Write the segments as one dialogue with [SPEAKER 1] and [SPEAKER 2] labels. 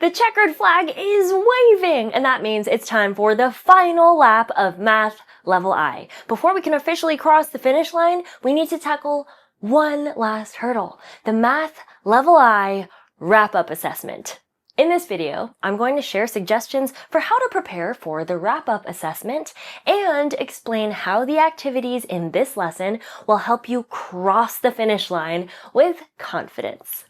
[SPEAKER 1] The checkered flag is waving, and that means it's time for the final lap of Math Level I. Before we can officially cross the finish line, we need to tackle one last hurdle, the Math Level I wrap-up assessment. In this video, I'm going to share suggestions for how to prepare for the wrap-up assessment and explain how the activities in this lesson will help you cross the finish line with confidence.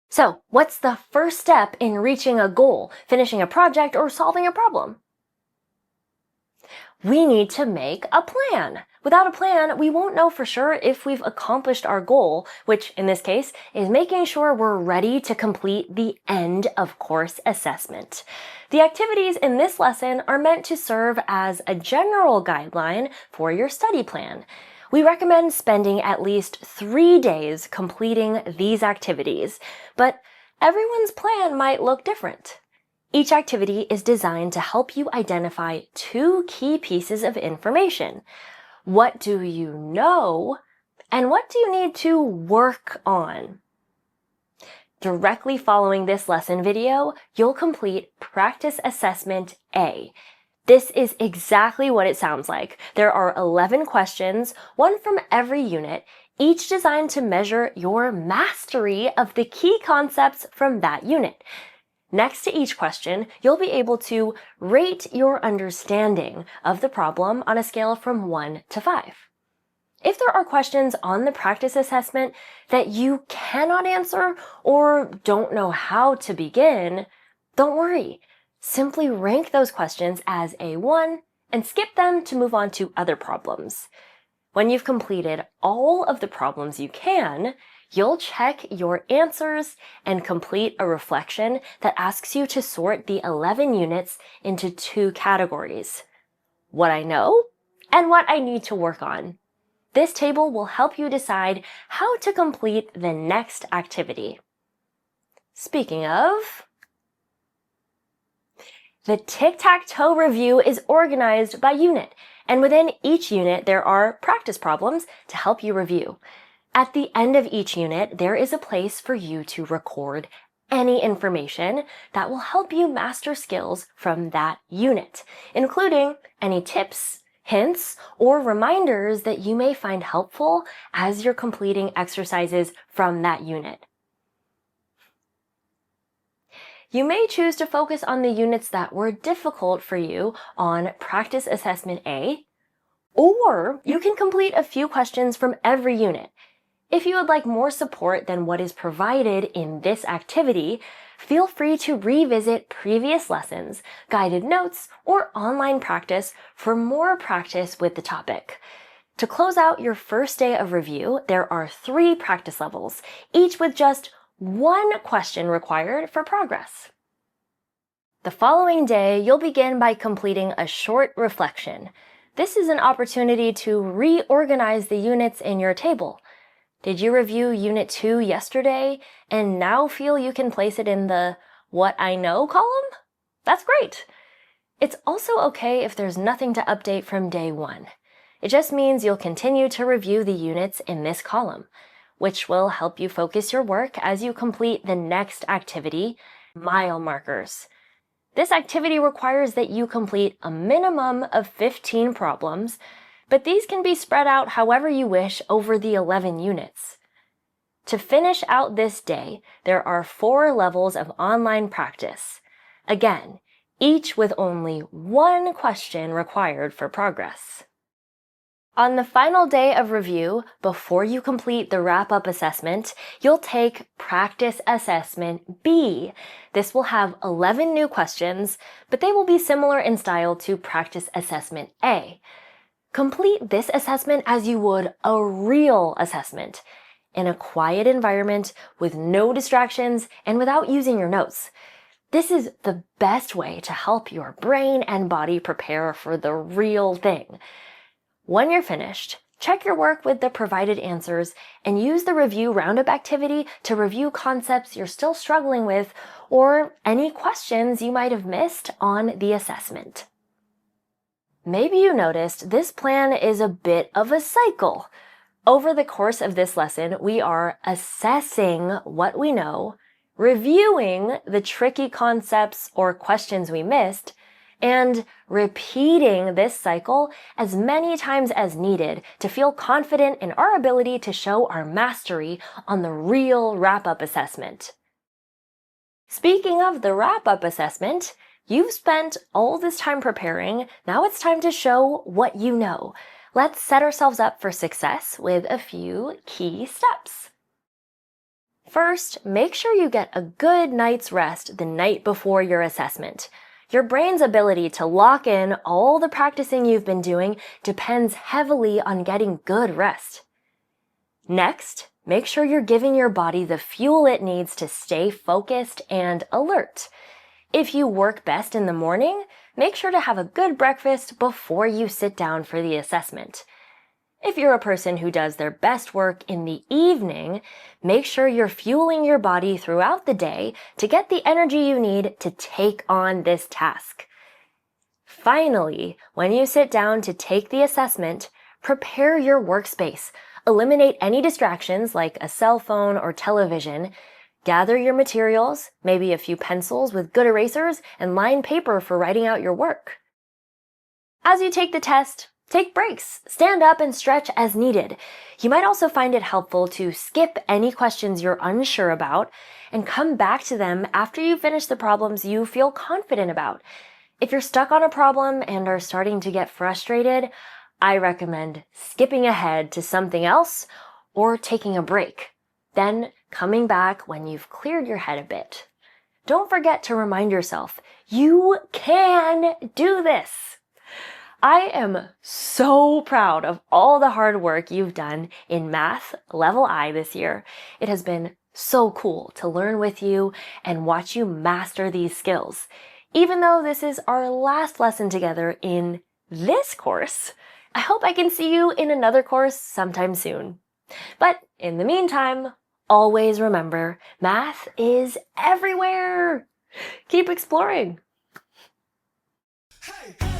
[SPEAKER 1] So, what's the first step in reaching a goal, finishing a project, or solving a problem? We need to make a plan. Without a plan, we won't know for sure if we've accomplished our goal, which in this case is making sure we're ready to complete the end of course assessment. The activities in this lesson are meant to serve as a general guideline for your study plan. We recommend spending at least 3 days completing these activities, but everyone's plan might look different. Each activity is designed to help you identify 2 key pieces of information. What do you know, and what do you need to work on? Directly following this lesson video, you'll complete Practice Assessment A. This is exactly what it sounds like. There are 11 questions, one from every unit, each designed to measure your mastery of the key concepts from that unit. Next to each question, you'll be able to rate your understanding of the problem on a scale from 1 to 5. If there are questions on the practice assessment that you cannot answer or don't know how to begin, don't worry. Simply rank those questions as A1 and skip them to move on to other problems. When you've completed all of the problems you can, you'll check your answers and complete a reflection that asks you to sort the 11 units into 2 categories: what I know and what I need to work on. This table will help you decide how to complete the next activity. Speaking of, the tic-tac-toe review is organized by unit, and within each unit there are practice problems to help you review. At the end of each unit, there is a place for you to record any information that will help you master skills from that unit, including any tips, hints, or reminders that you may find helpful as you're completing exercises from that unit. You may choose to focus on the units that were difficult for you on Practice Assessment A, or you can complete a few questions from every unit. If you would like more support than what is provided in this activity, feel free to revisit previous lessons, guided notes, or online practice for more practice with the topic. To close out your first day of review, there are 3 practice levels, each with just 1 question required for progress. The following day, you'll begin by completing a short reflection. This is an opportunity to reorganize the units in your table. Did you review Unit 2 yesterday and now feel you can place it in the What I Know column? That's great! It's also okay if there's nothing to update from day 1. It just means you'll continue to review the units in this column, which will help you focus your work as you complete the next activity, mile markers. This activity requires that you complete a minimum of 15 problems, but these can be spread out however you wish over the 11 units. To finish out this day, there are 4 levels of online practice. Again, each with only 1 question required for progress. On the final day of review, before you complete the wrap-up assessment, you'll take Practice Assessment B. This will have 11 new questions, but they will be similar in style to Practice Assessment A. Complete this assessment as you would a real assessment, in a quiet environment with no distractions and without using your notes. This is the best way to help your brain and body prepare for the real thing. When you're finished, check your work with the provided answers and use the review roundup activity to review concepts you're still struggling with or any questions you might have missed on the assessment. Maybe you noticed this plan is a bit of a cycle. Over the course of this lesson, we are assessing what we know, reviewing the tricky concepts or questions we missed, and repeating this cycle as many times as needed to feel confident in our ability to show our mastery on the real wrap-up assessment. Speaking of the wrap-up assessment, you've spent all this time preparing. Now it's time to show what you know. Let's set ourselves up for success with a few key steps. First, make sure you get a good night's rest the night before your assessment. Your brain's ability to lock in all the practicing you've been doing depends heavily on getting good rest. Next, make sure you're giving your body the fuel it needs to stay focused and alert. If you work best in the morning, make sure to have a good breakfast before you sit down for the assessment. If you're a person who does their best work in the evening, make sure you're fueling your body throughout the day to get the energy you need to take on this task. Finally, when you sit down to take the assessment, prepare your workspace. Eliminate any distractions like a cell phone or television. Gather your materials, maybe a few pencils with good erasers and lined paper for writing out your work. As you take the test, take breaks, stand up and stretch as needed. You might also find it helpful to skip any questions you're unsure about and come back to them after you finish the problems you feel confident about. If you're stuck on a problem and are starting to get frustrated, I recommend skipping ahead to something else or taking a break. Then coming back when you've cleared your head a bit. Don't forget to remind yourself, you can do this. I am so proud of all the hard work you've done in Math Level I this year. It has been so cool to learn with you and watch you master these skills. Even though this is our last lesson together in this course, I hope I can see you in another course sometime soon. But in the meantime, always remember, math is everywhere. Keep exploring. Hey.